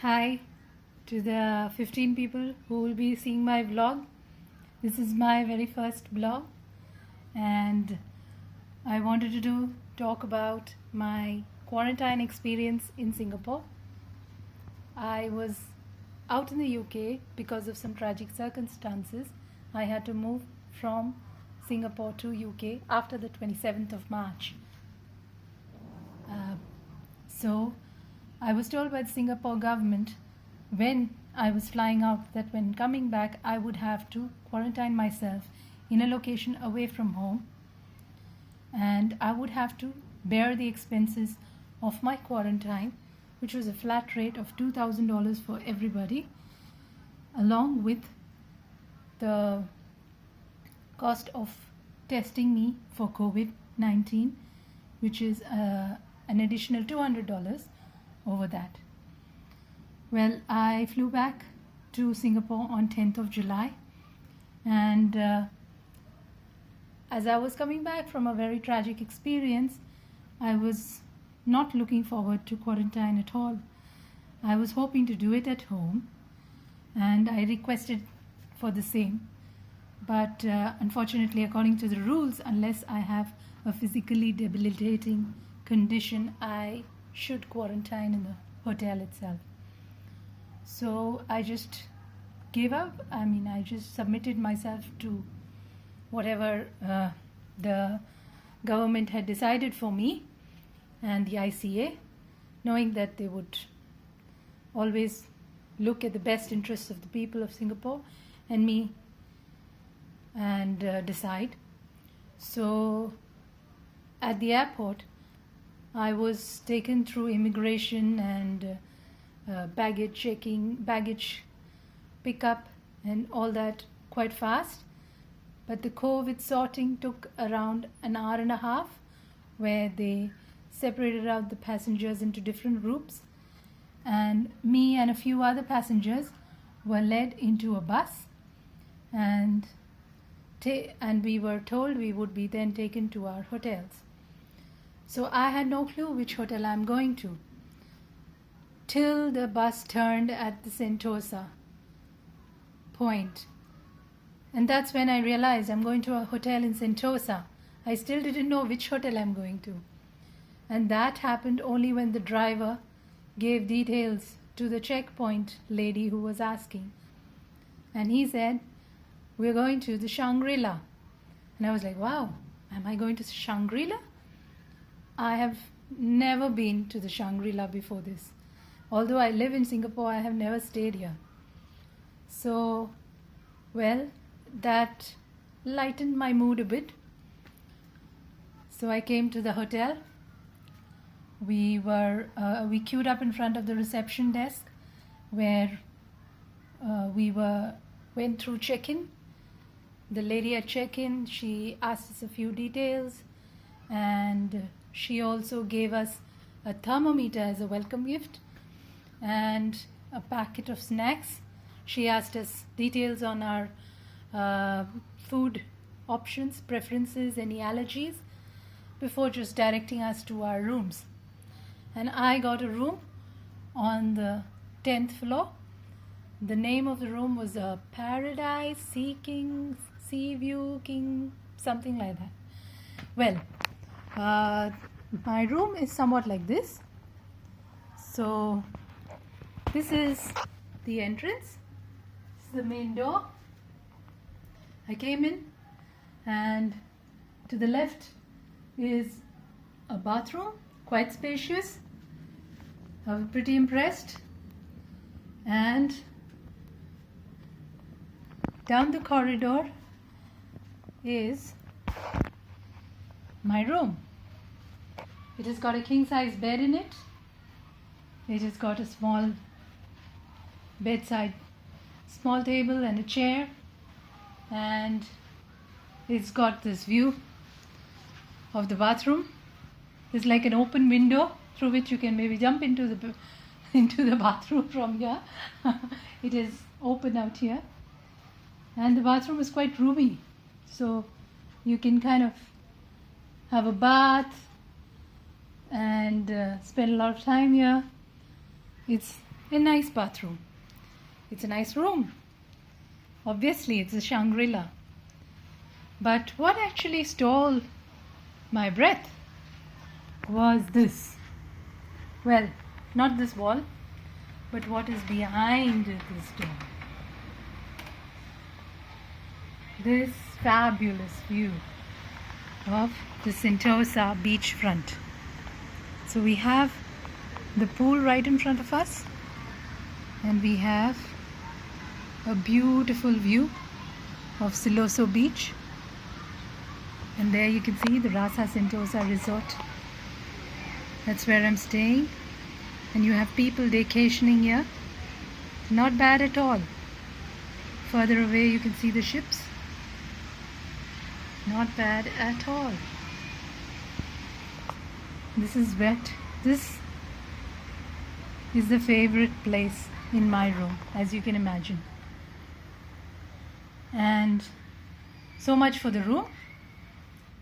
Hi to the 15 people who will be seeing my vlog. This is my very first vlog and I wanted to talk about my quarantine experience in Singapore. I was out in the UK because of some tragic circumstances. I had to move from Singapore to UK after the 27th of March. So I was told by the Singapore government when I was flying out that when coming back I would have to quarantine myself in a location away from home, and I would have to bear the expenses of my quarantine, which was a flat rate of $2,000 for everybody, along with the cost of testing me for COVID-19, which is an additional $200 over that. Well, I flew back to Singapore on 10th of July, and as I was coming back from a very tragic experience, I was not looking forward to quarantine at all. I was hoping to do it at home, and I requested for the same. But unfortunately, according to the rules, unless I have a physically debilitating condition, I should quarantine in the hotel itself. So I just gave up. I just submitted myself to whatever the government had decided for me and the ICA, knowing that they would always look at the best interests of the people of Singapore and me and decide. So at the airport, I was taken through immigration and baggage checking, baggage pickup and all that quite fast. But the COVID sorting took around an hour and a half, where they separated out the passengers into different groups, and me and a few other passengers were led into a bus, and we were told we would be then taken to our hotels. So I had no clue which hotel I'm going to, till the bus turned at the Sentosa point. And that's when I realized I'm going to a hotel in Sentosa. I still didn't know which hotel I'm going to. And that happened only when the driver gave details to the checkpoint lady who was asking. And he said, "We're going to the Shangri-La." And I was like, wow, am I going to Shangri-La? I have never been to the Shangri-La before this. Although I live in Singapore, I have never stayed here. So, well, that lightened my mood a bit. So I came to the hotel. We queued up in front of the reception desk, where we went through check-in. The lady at check-in, she asked us a few details, and she also gave us a thermometer as a welcome gift and a packet of snacks. She asked us details on our food options, preferences, any allergies, before just directing us to our rooms. And I got a room on the 10th floor. The name of the room was Paradise Sea View King, something like that. Well, my room is somewhat like this. So this is the entrance. This is the main door. I came in, and to the left is a bathroom, quite spacious. I was pretty impressed. And down the corridor is my room. It has got a king-size bed in it. It has got a small bedside, small table and a chair, and it's got this view of the bathroom. It's like an open window through which you can maybe jump into the bathroom from here. It is open out here, and the bathroom is quite roomy, so you can kind of have a bath and spend a lot of time here. It's a nice bathroom. It's a nice room. Obviously, it's a Shangri-La. But what actually stole my breath was this. Well, not this wall, but what is behind this door. This fabulous view of the Sentosa beachfront. So we have the pool right in front of us, and we have a beautiful view of Siloso Beach, and there you can see the Rasa Sentosa resort. That's where I'm staying, and you have people vacationing here. Not bad at all. Further away you can see the ships. Not bad at all. This is wet. This is the favorite place in my room, as you can imagine. And so much for the room.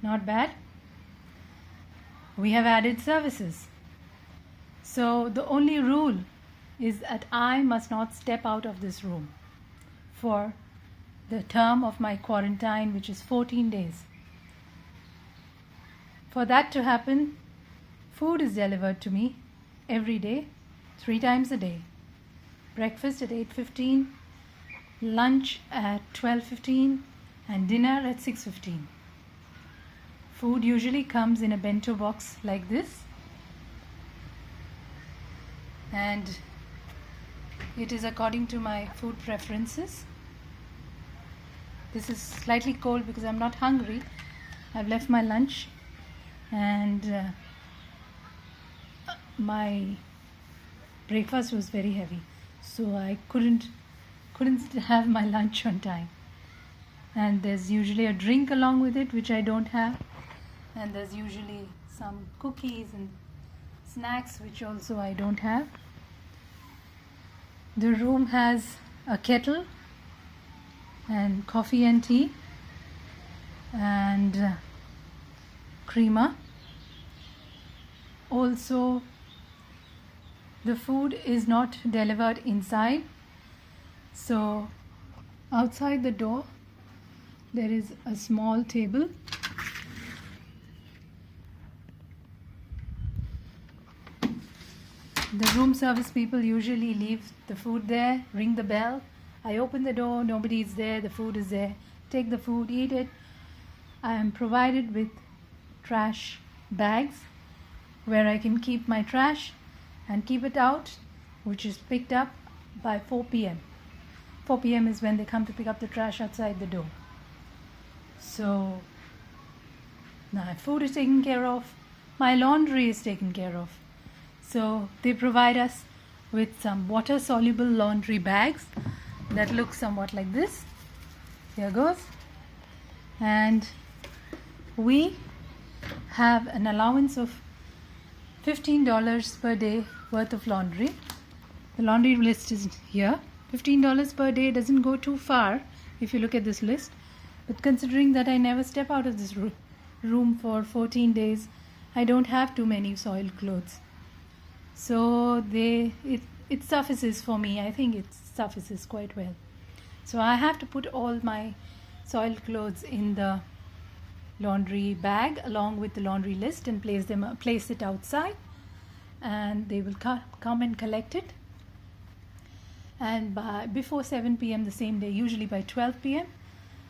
Not bad. We have added services. So the only rule is that I must not step out of this room for the term of my quarantine, which is 14 days. For that to happen, food is delivered to me every day, 3 times a day. Breakfast at 8:15, lunch at 12:15, and dinner at 6:15. Food usually comes in a bento box like this, and it is according to my food preferences. This is slightly cold because I'm not hungry. I've left my lunch, and my breakfast was very heavy, so I couldn't have my lunch on time. And there's usually a drink along with it, which I don't have, and there's usually some cookies and snacks, which also I don't have. The room has a kettle and coffee and tea and creamer. Also, the food is not delivered inside, so outside the door there is a small table. The room service people usually leave the food there, ring the bell. I open the door, nobody is there, the food is there. Take the food, eat it. I am provided with trash bags where I can keep my trash and keep it out, which is picked up by 4 p.m. 4 p.m. is when they come to pick up the trash outside the door. So my food is taken care of, my laundry is taken care of. So they provide us with some water soluble laundry bags that look somewhat like this. Here goes. And we have an allowance of $15 per day worth of laundry. The laundry list is here. $15 per day doesn't go too far if you look at this list, but considering that I never step out of this room for 14 days, I don't have too many soiled clothes. So it suffices for me. I think it suffices quite well. So I have to put all my soiled clothes in the laundry bag along with the laundry list and place it outside, and they will come and collect it. And before 7 p.m. the same day, usually by 12 p.m.,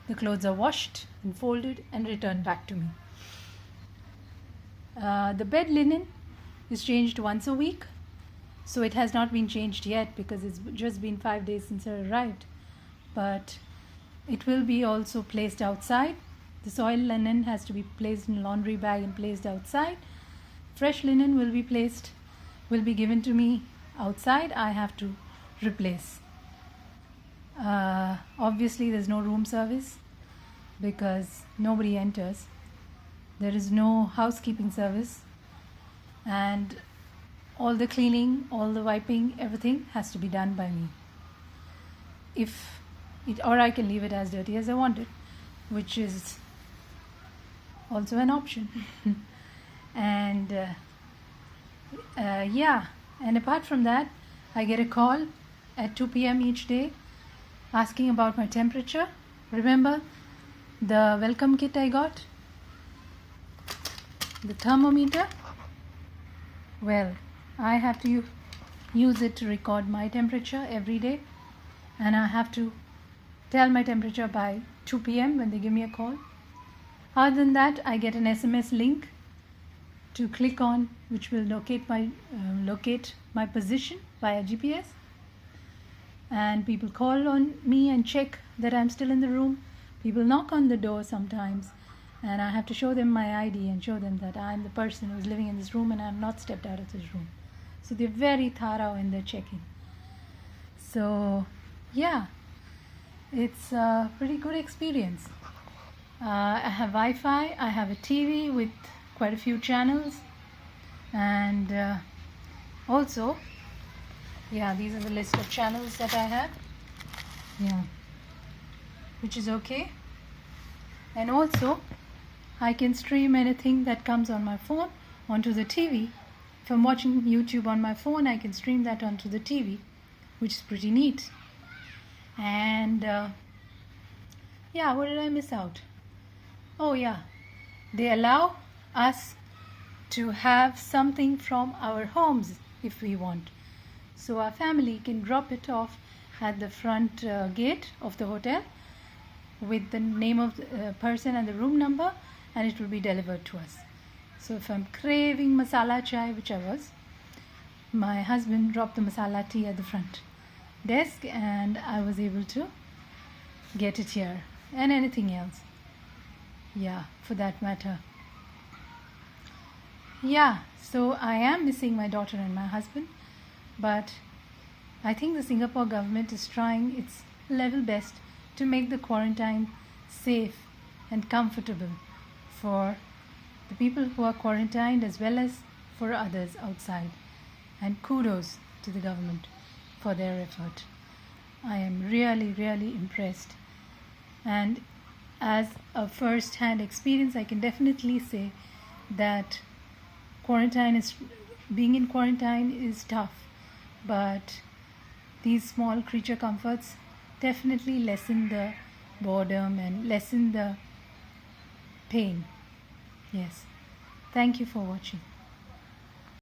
the clothes are washed and folded and returned back to me. The bed linen is changed once a week, so it has not been changed yet because it's just been 5 days since I arrived, but it will be also placed outside. The soiled linen has to be placed in a laundry bag and placed outside. Fresh linen will be given to me outside. I have to replace. Obviously there's no room service because nobody enters. There is no housekeeping service, and all the cleaning, all the wiping, everything has to be done by me. Or I can leave it as dirty as I want it, which is also an option. And and apart from that, I get a call at 2 p.m. each day asking about my temperature. Remember the welcome kit I got? The thermometer? Well, I have to use it to record my temperature every day, and I have to tell my temperature by 2 p.m. when they give me a call. Other than that, I get an SMS link to click on, which will locate my position via GPS. And people call on me and check that I'm still in the room. People knock on the door sometimes, and I have to show them my ID and show them that I'm the person who's living in this room and I'm not stepped out of this room. So they're very thorough in their checking. So yeah, it's a pretty good experience. I have Wi-Fi, I have a TV with quite a few channels, and also, yeah, these are the list of channels that I have. Yeah, which is okay. And also, I can stream anything that comes on my phone onto the TV. If I'm watching YouTube on my phone, I can stream that onto the TV, which is pretty neat. And yeah, what did I miss out? Oh yeah, they allow us to have something from our homes if we want. So our family can drop it off at the front gate of the hotel with the name of the person and the room number, and it will be delivered to us. So if I'm craving masala chai, which I was, my husband dropped the masala tea at the front desk and I was able to get it here, and anything else. Yeah, for that matter. Yeah, so I am missing my daughter and my husband, but I think the Singapore government is trying its level best to make the quarantine safe and comfortable for the people who are quarantined as well as for others outside. And kudos to the government for their effort. I am really, really impressed. And as a first-hand experience, I can definitely say that being in quarantine is tough, but these small creature comforts definitely lessen the boredom and lessen the pain. Yes. Thank you for watching.